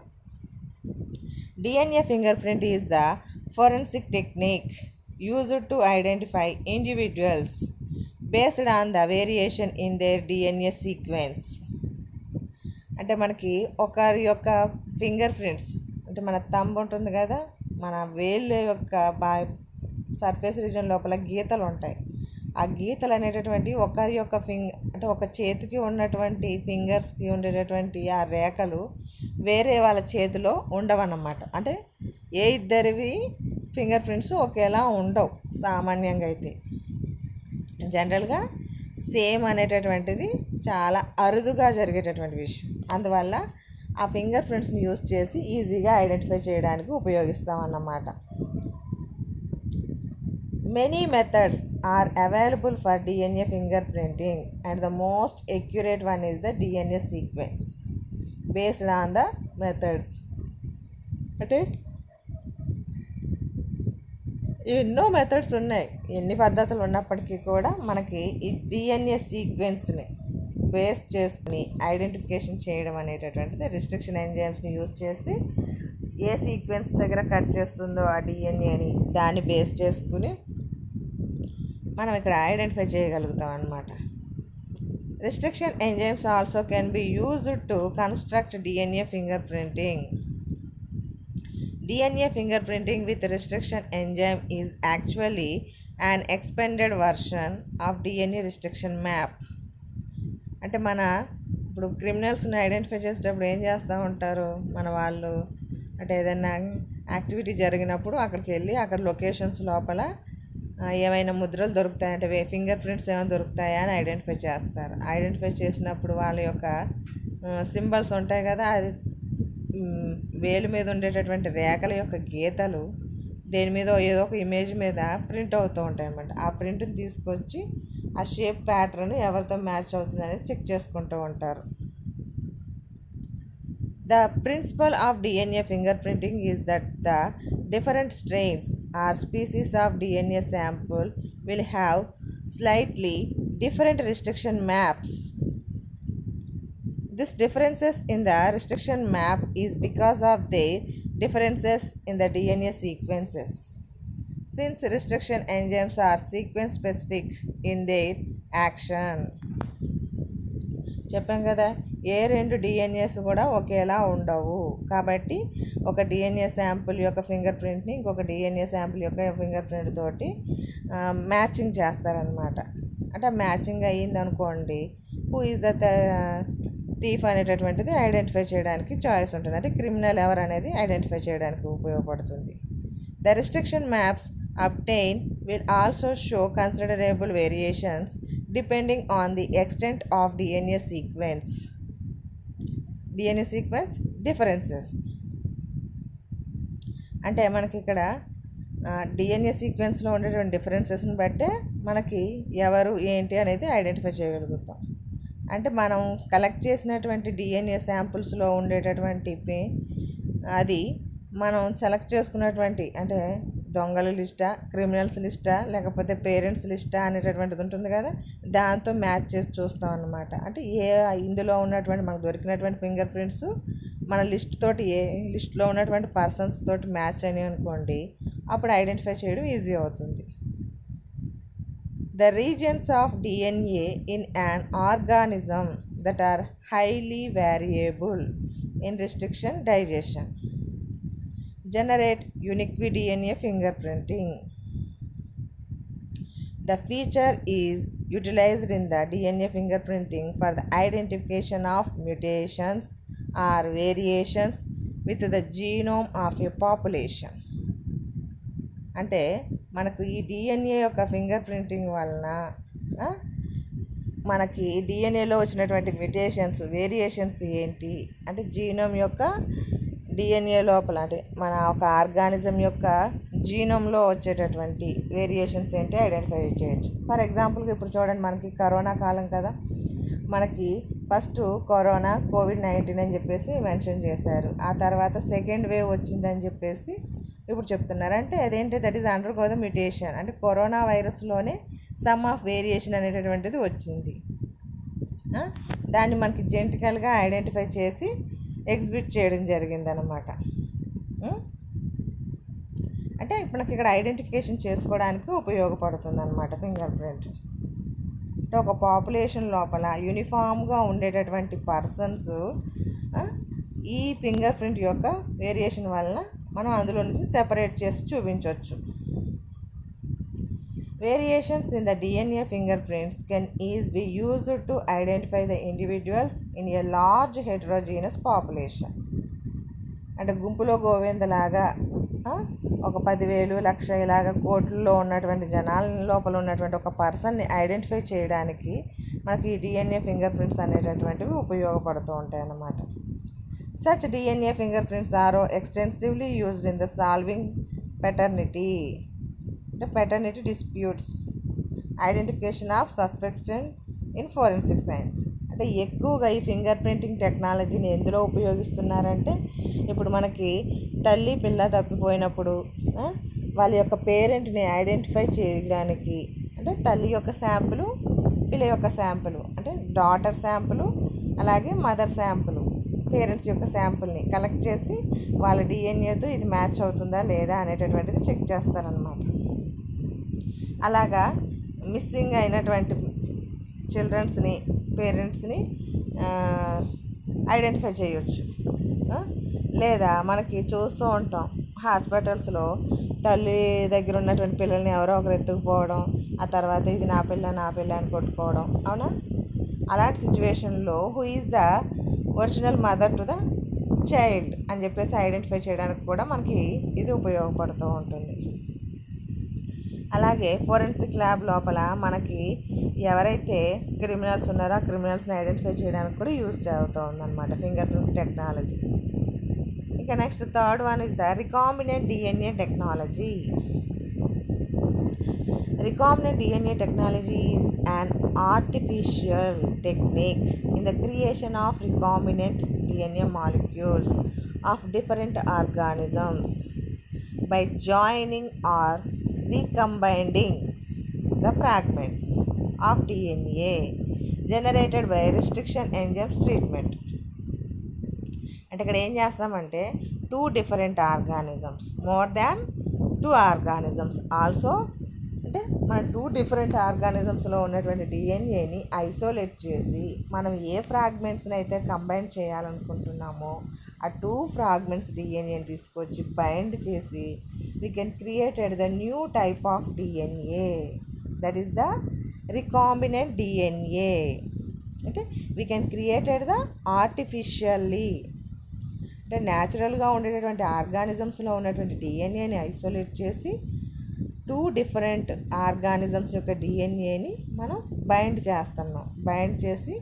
DNA finger print is the forensic technique used to identify individuals based on the variation in there DNA sequence. అంటే మనకి ఒకరి యొక్క ఫింగర్ ప్రింట్స్, అంటే మన థంబ్ ఉంటుంది కదా, మన వేళ్ళ యొక్క సర్ఫేస్ రీజన్ లోపల గీతలు ఉంటాయి. ఆ గీతలు అనేటటువంటి ఒకరి యొక్క అంటే ఒక చేతికి ఉన్నటువంటి ఫింగర్స్కి ఉండేటటువంటి ఆ రేఖలు వేరే వాళ్ళ చేతిలో ఉండవన్నమాట. అంటే ఏ ఇద్దరివి ఫింగర్ ప్రింట్స్ ఒకేలా ఉండవు సామాన్యంగా. అయితే జనరల్గా సేమ్ అనేటటువంటిది చాలా అరుదుగా జరిగేటటువంటి విషయం. అందువల్ల ఆ ఫింగర్ ప్రింట్స్ని యూస్ చేసి ఈజీగా ఐడెంటిఫై చేయడానికి ఉపయోగిస్తామన్నమాట. Many methods are available for DNA fingerprinting and the most accurate one is the DNA sequence based on the methods. అంటే ఎన్నో మెథడ్స్ ఉన్నాయి, ఎన్ని పద్ధతులు ఉన్నప్పటికీ కూడా మనకి ఈ డిఎన్ఏ సీక్వెన్స్ని బేస్ చేసుకుని ఐడెంటిఫికేషన్ చేయడం అనేటటువంటిది రిస్ట్రిక్షన్ ఎంజైమ్స్ని యూజ్ చేసి ఏ సీక్వెన్స్ దగ్గర కట్ చేస్తుందో ఆ డిఎన్ఏని దాన్ని బేస్ చేసుకుని మనం ఇక్కడ ఐడెంటిఫై చేయగలుగుతాం అన్నమాట. Restriction enzymes also can be used to construct DNA finger printing. DNA fingerprinting with restriction enzyme is actually an expanded version of DNA restriction map. అంటే మన ఇప్పుడు క్రిమినల్స్ని ఐడెంటిఫై చేసేటప్పుడు ఏం చేస్తూ ఉంటారు మన వాళ్ళు, అంటే ఏదైనా యాక్టివిటీ జరిగినప్పుడు అక్కడికి వెళ్ళి అక్కడ లొకేషన్స్ లోపల ఏమైనా ముద్రలు దొరుకుతాయంటే ఫింగర్ ప్రింట్స్ ఏమైనా దొరుకుతాయా అని ఐడెంటిఫై చేస్తారు. ఐడెంటిఫై చేసినప్పుడు వాళ్ళ యొక్క సింబల్స్ ఉంటాయి కదా, అది వేలు మీద ఉండేటటువంటి రేఖల యొక్క గీతలు దేని మీద ఏదో ఒక ఇమేజ్ మీద ప్రింట్ అవుతూ ఉంటాయి అన్నమాట. ఆ ప్రింట్ని తీసుకొచ్చి ఆ షేప్ ప్యాటర్న్ ఎవరితో మ్యాచ్ అవుతుంది అనేది చెక్ చేసుకుంటూ ఉంటారు. The principle of DNA fingerprinting is that the different strains or species of DNA sample will have slightly different restriction maps. This differences in the restriction map is because of their differences in the DNA sequences. Since restriction enzymes are sequence specific in their action. చెప్పాం కదా, ఏ రెండు DNAs కూడా ఒకేలా ఉండవు. కాబట్టి ఒక DNA sample యొక్క finger ప్రింట్ని ఇంకొక డిఎన్ఏ శాంపుల్ యొక్క ఫింగర్ ప్రింట్ తోటి మ్యాచింగ్ చేస్తారనమాట. అంటే మ్యాచింగ్ అయ్యింది అనుకోండి, హూ ఈజ్ ద థీఫ్ అనేటటువంటిది ఐడెంటిఫై చేయడానికి చాయిస్ ఉంటుంది. అంటే క్రిమినల్ ఎవరు అనేది ఐడెంటిఫై చేయడానికి ఉపయోగపడుతుంది. The restriction maps obtain will also show considerable variations depending on the extent of DNA sequence differences. అంటే మనకి ఇక్కడ డిఎన్ఏ సీక్వెన్స్లో ఉండేటువంటి డిఫరెన్సెస్ని బట్టే మనకి ఎవరు ఏంటి అనేది ఐడెంటిఫై చేయగలుగుతాం. అంటే మనం కలెక్ట్ చేసినటువంటి డిఎన్ఏ శాంపుల్స్లో ఉండేటటువంటి అది మనం సెలెక్ట్ చేసుకున్నటువంటి అంటే దొంగల లిస్టా, క్రిమినల్స్ లిస్టా, లేకపోతే పేరెంట్స్ లిస్టా అనేటటువంటిది ఉంటుంది కదా, దాంతో మ్యాచ్ చేసి చూస్తాం అన్నమాట. అంటే ఇందులో ఉన్నటువంటి మనకు దొరికినటువంటి ఫింగర్ ప్రింట్స్ మన లిస్ట్ తోటి లిస్ట్లో ఉన్నటువంటి పర్సన్స్ తోటి మ్యాచ్ అయినాయి అనుకోండి, అప్పుడు ఐడెంటిఫై చేయడం ఈజీ అవుతుంది. The regions of DNA in an organism that are highly variable in restriction digestion generate unique DNA fingerprinting. The feature is utilized in the DNA fingerprinting for the identification of mutations or variations with the genome of a population. అంటే మనకు ఈ DNA యొక్క finger printing వలన మనకి డిఎన్ఏలో వచ్చినటువంటి mutations, variations ఏంటి అంటే genome యొక్క డిఎన్ఏ లోపల అంటే మన ఒక ఆర్గానిజం యొక్క జీనోమ్లో వచ్చేటటువంటి వేరియేషన్స్ ఏంటి ఐడెంటిఫై చేయొచ్చు. ఫర్ ఎగ్జాంపుల్గా ఇప్పుడు చూడండి, మనకి కరోనా కాలం కదా, మనకి ఫస్ట్ కరోనా కోవిడ్-19 అని చెప్పేసి మెన్షన్ చేశారు. ఆ తర్వాత సెకండ్ వేవ్ వచ్చిందని చెప్పేసి ఇప్పుడు చెప్తున్నారు. అంటే అదేంటి, that is undergo the mutation. అంటే కరోనా వైరస్లోనే సమ్ ఆఫ్ వేరియేషన్ అనేటటువంటిది వచ్చింది. దాన్ని మనకి జెనెటికల్గా ఐడెంటిఫై చేసి ఎగ్జిబిట్ చేయడం జరిగిందనమాట. అంటే మనకి ఇక్కడ ఐడెంటిఫికేషన్ చేసుకోవడానికి ఉపయోగపడుతుంది అనమాట ఫింగర్ ప్రింట్. అంటే ఒక పాపులేషన్ లోపల యూనిఫామ్గా ఉండేటటువంటి పర్సన్స్ ఈ ఫింగర్ ప్రింట్ యొక్క వేరియేషన్ వలన మనం అందులో నుంచి సెపరేట్ చేసి చూపించవచ్చు. Variations in the DNA fingerprints can easily be used to identify the individuals in a large heterogeneous population. అంటే గుంపులో గోవిందలాగా ఒక 10,000, 1,00,000 ఇలాగా కోట్లలో ఉన్నటువంటి జనాల లోపల ఉన్నటువంటి ఒక పర్సన్ని ఐడెంటిఫై చేయడానికి మనకి ఈ డిఎన్ఏ ఫింగర్ ప్రింట్స్ అనేటటువంటివి ఉపయోగపడుతూ ఉంటాయి అన్నమాట. Such DNA fingerprints are extensively used in the solving paternity disputes, identification of suspects in forensic science. అంటే ఎక్కువగా ఈ ఫింగర్ ప్రింటింగ్ టెక్నాలజీని ఎందులో ఉపయోగిస్తున్నారంటే, ఇప్పుడు మనకి తల్లి పిల్ల తప్పిపోయినప్పుడు వాళ్ళ యొక్క పేరెంట్ని ఐడెంటిఫై చేయడానికి అంటే తల్లి యొక్క శాంపులు, పిల్ల యొక్క శాంపులు అంటే డాటర్ శాంపులు, అలాగే మదర్ శాంపులు, పేరెంట్స్ యొక్క శాంపుల్ని కలెక్ట్ చేసి వాళ్ళ డిఎన్ఏతో ఇది మ్యాచ్ అవుతుందా లేదా అనేటటువంటిది చెక్ చేస్తారనమాట. అలాగా మిస్సింగ్ అయినటువంటి చిల్డ్రన్స్ని, పేరెంట్స్ని ఐడెంటిఫై చేయొచ్చు. లేదా మనకి చూస్తూ ఉంటాం హాస్పిటల్స్లో తల్లి దగ్గర ఉన్నటువంటి పిల్లల్ని ఎవరో ఒకరు ఎత్తుకుపోవడం, ఆ తర్వాత ఇది నా పిల్ల అని కొట్టుకోవడం, అవునా? అలాంటి సిచ్యువేషన్లో who is the original mother to the child అని చెప్పేసి ఐడెంటిఫై చేయడానికి కూడా మనకి ఇది ఉపయోగపడుతూ ఉంటుంది. అలాగే ఫోరెన్సిక్ ల్యాబ్ లోపల మనకి ఎవరైతే క్రిమినల్స్ ఉన్నారో ఆ క్రిమినల్స్ని ఐడెంటిఫై చేయడానికి కూడా యూజ్ అవుతూ ఉందన్నమాట ఫింగర్ ప్రింట్ టెక్నాలజీ. ఇక next third one is the recombinant DNA technology. Recombinant DNA technology is an artificial technique in the creation of recombinant DNA molecules of different organisms by joining or recombining the fragments of DNA generated by restriction enzymes treatment. అంటే ఇక్కడ ఏం చేస్తామంటే 2 different organisms, more than 2 organisms also అంటే మన 2 different ఆర్గానిజమ్స్లో ఉన్నటువంటి డిఎన్ఏని isolate చేసి మనం ఏ ఫ్రాగ్మెంట్స్ని అయితే కంబైన్ చేయాలనుకుంటున్నామో ఆ 2 ఫ్రాగ్మెంట్స్ డిఎన్ఏని తీసుకొచ్చి బైండ్ చేసి we can created the new type of DNA, that is the recombinant DNA. అంటే we can created the artificially అంటే న్యాచురల్గా ఉండేటటువంటి ఆర్గానిజమ్స్లో ఉన్నటువంటి డిఎన్ఏని ఐసోలేట్ చేసి 2 different ఆర్గానిజమ్స్ యొక్క డిఎన్ఏని మనం బైండ్ చేస్తున్నాం. బైండ్ చేసి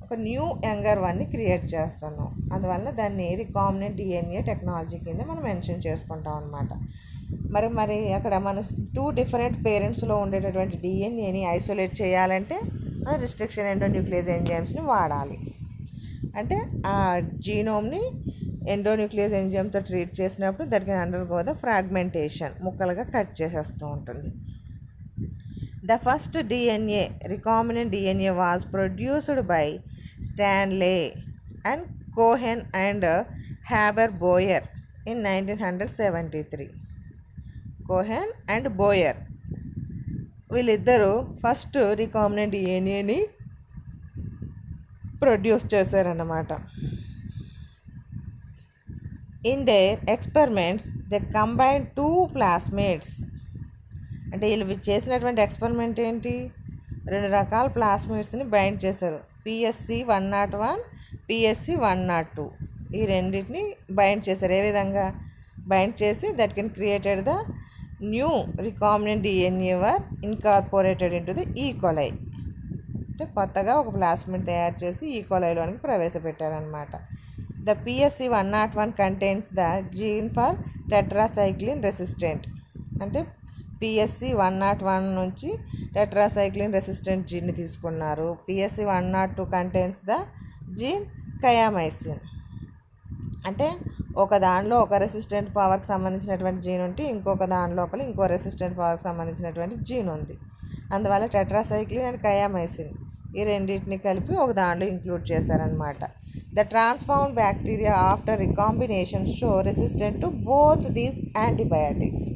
ఒక న్యూ యంగర్ వన్ని క్రియేట్ చేస్తున్నాం. అందువల్ల దాన్ని రికాంబినెంట్ డిఎన్ఏ టెక్నాలజీ కింద మనం మెన్షన్ చేసుకుంటాం అన్నమాట. మరి అక్కడ మన 2 డిఫరెంట్ పేరెంట్స్లో ఉండేటటువంటి డిఎన్ఏని ఐసోలేట్ చేయాలంటే రిస్ట్రిక్షన్ ఎండోన్యూక్లియేజ్ ఎంజైమ్స్ని వాడాలి. అంటే ఆ జీనోమ్ని ఎండోన్యూక్లియేజ్ ఎంజైమ్తో ట్రీట్ చేసినప్పుడు దానికి అండర్గో ద ఫ్రాగ్మెంటేషన్, ముక్కలుగా కట్ చేసేస్తూ ఉంటుంది. The first DNA, recombinant DNA, was produced by Stanley and Cohen and Haber-Boyer in 1973. Cohen and Boer వీళ్ళిద్దరూ ఫస్ట్ రికాంబినెంట్ డిఎన్ఏని ప్రొడ్యూస్ చేశారన్నమాట. In there experiments they combine 2 plasmids. అంటే వీళ్ళు చేసినటువంటి ఎక్స్పెరిమెంట్ ఏంటి, 2 రకాల ప్లాస్మిడ్స్ని బైండ్ చేశారు. PSC-101, PSC-102 ఈ రెండింటిని బైండ్ చేశారు. ఏ విధంగా బైండ్ చేసి that can created the new recombinant DNA were incorporated into the E coli. అంటే కొత్తగా ఒక ప్లాస్మిడ్ తయారు చేసి ఈకోలైలోనికి ప్రవేశపెట్టారనమాట. The PSC-101 contains the gene for tetracycline resistant. అంటే PSC-101 నుంచి టెట్రాసైక్లిన్ రెసిస్టెంట్ జీన్ని తీసుకున్నారు. PSC-102 contains the gene కయామైసిన్. అంటే ఒక దానిలో ఒక రెసిస్టెంట్ పవర్కి సంబంధించినటువంటి జీన్ ఉంటే ఇంకొక దాని లోపల ఇంకో రెసిస్టెంట్ పవర్కి సంబంధించినటువంటి జీన్ ఉంది. అందువల్ల టెట్రాసైక్లిన్ అండ్ కయామైసిన్ ఈ రెండింటిని కలిపి ఒక దానిలో ఇంక్లూడ్ చేశారనమాట. The transformed bacteria after recombination show resistant to both these antibiotics.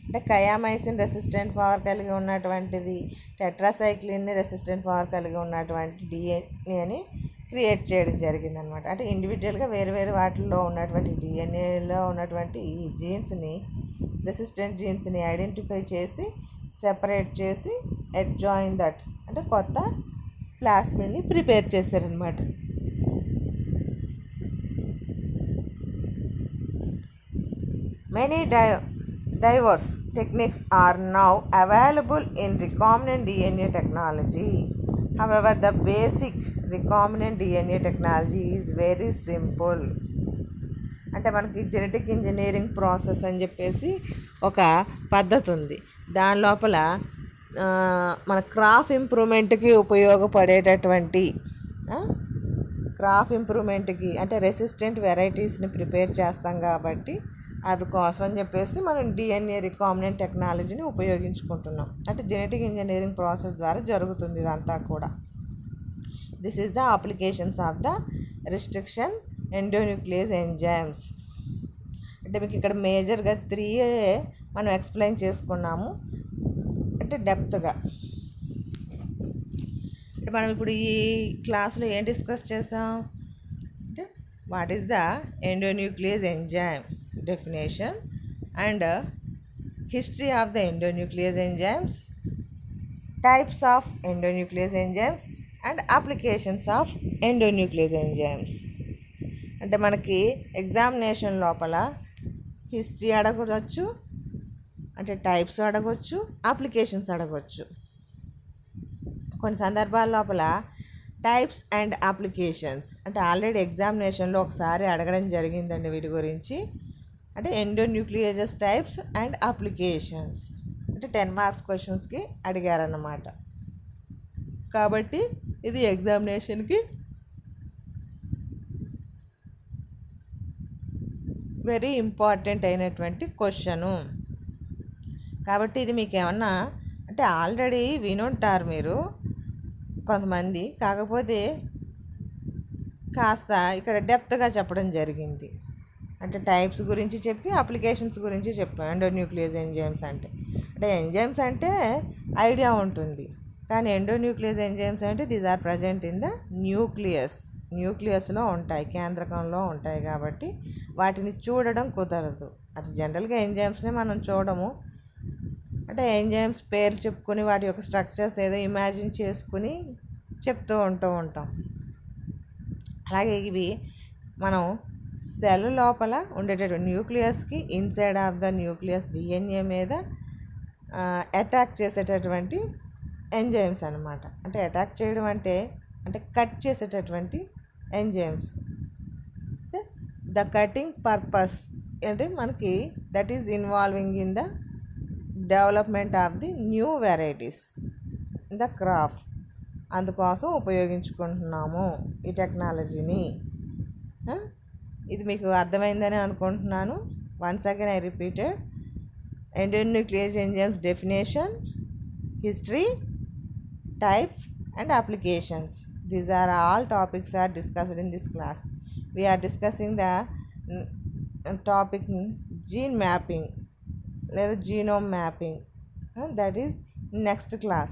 అంటే కయామైసిన్ రెసిస్టెంట్ పవర్ కలిగి ఉన్నటువంటిది, టెట్రాసైక్లిన్ని రెసిస్టెంట్ పవర్ కలిగి ఉన్నటువంటి డిఎన్ఏని క్రియేట్ చేయడం జరిగిందనమాట. అంటే ఇండివిజువల్గా వేరు వేరు వాటిల్లో ఉన్నటువంటి డిఎన్ఏలో ఉన్నటువంటి ఈ జీన్స్ని, రెసిస్టెంట్ జీన్స్ని ఐడెంటిఫై చేసి సెపరేట్ చేసి అడ్జాయిన్ దట్ అంటే కొత్త ప్లాస్మిడ్ని ప్రిపేర్ చేశారనమాట. Many diverse techniques are now available in recombinant DNA technology. However, the basic recombinant DNA technology is very simple. అంటే మనకి జెనెటిక్ ఇంజనీరింగ్ ప్రాసెస్ అని చెప్పేసి ఒక పద్ధతి ఉంది. దాని లోపల మన క్రాప్ ఇంప్రూవ్మెంట్కి ఉపయోగపడేటటువంటి క్రాప్ ఇంప్రూవ్మెంట్కి అంటే రెసిస్టెంట్ వెరైటీస్ని ప్రిపేర్ చేస్తాం కాబట్టి అది కోసం అని చెప్పేసి మనం డిఎన్ఏ రికాంబినెంట్ టెక్నాలజీని ఉపయోగించుకుంటున్నాం. అంటే జెనెటిక్ ఇంజనీరింగ్ ప్రాసెస్ ద్వారా జరుగుతుంది ఇదంతా కూడా. This is the applications of the restriction endonuclease enzymes. అంటే మీకు ఇక్కడ మేజర్గా 3 మనం ఎక్స్ప్లెయిన్ చేసుకున్నాము అంటే డెప్త్గా. అంటే మనం ఇప్పుడు ఈ క్లాస్లో ఏం డిస్కస్ చేసాం అంటే what is the endonuclease enzyme definition and history of the endonuclease enzymes, types of endonuclease enzymes and applications of endonuclease enzymes. అంటే మనకి ఎగ్జామినేషన్ లోపల హిస్టరీ అడగవచ్చు, అంటే టైప్స్ అడగవచ్చు, అప్లికేషన్స్ అడగవచ్చు. కొన్ని సందర్భాల లోపల టైప్స్ అండ్ అప్లికేషన్స్ అంటే ఆల్రెడీ ఎగ్జామినేషన్లో ఒకసారి అడగడం జరిగిందండి వీటి గురించి. అంటే ఎండోన్యూక్లియేజెస్ టైప్స్ అండ్ అప్లికేషన్స్ అంటే 10 మార్క్స్ క్వశ్చన్స్కి అడిగారన్నమాట. కాబట్టి ఇది ఎగ్జామినేషన్కి వెరీ ఇంపార్టెంట్ అయినటువంటి క్వశ్చను. కాబట్టి ఇది మీకు ఏమన్నా అంటే ఆల్రెడీ వినుంటారు మీరు కొంతమంది, కాకపోతే కాస్త ఇక్కడ డెప్త్గా చెప్పడం జరిగింది. అంటే టైప్స్ గురించి చెప్పి అప్లికేషన్స్ గురించి చెప్పాం. ఎండోన్యూక్లియేజ్ ఎంజైమ్స్ అంటే ఎంజైమ్స్ అంటే ఐడియా ఉంటుంది, కానీ ఎండోన్యూక్లియేజ్ ఎంజైమ్స్ అంటే these are present in the న్యూక్లియస్లో ఉంటాయి, కేంద్రకంలో ఉంటాయి. కాబట్టి వాటిని చూడడం కుదరదు. అటు జనరల్గా ఎంజైమ్స్ని మనం చూడము. అంటే ఎంజైమ్స్ పేరు చెప్పుకొని వాటి యొక్క స్ట్రక్చర్స్ ఏదో ఇమాజిన్ చేసుకుని చెప్తూ ఉంటాం. అలాగే ఇవి మనం సెల్ లోపల ఉండేటటువంటి న్యూక్లియస్కి inside of the nucleus DNA మీద అటాక్ చేసేటటువంటి ఎంజైమ్స్ అనమాట. అంటే అటాక్ చేయడం అంటే అంటే కట్ చేసేటటువంటి ఎంజైమ్స్. ద కటింగ్ పర్పస్ అంటే మనకి that is involving in the development of the new varieties in the crop. అందుకోసం ఉపయోగించుకుంటున్నాము ఈ టెక్నాలజీని. ఇది మీకు అర్థమైందని అనుకుంటున్నాను. Once again I repeated endonuclease enzymes definition, history, types and applications. These are all topics are discussed in this class. We are discussing the topic gene mapping లేదా genome mapping. That is next class.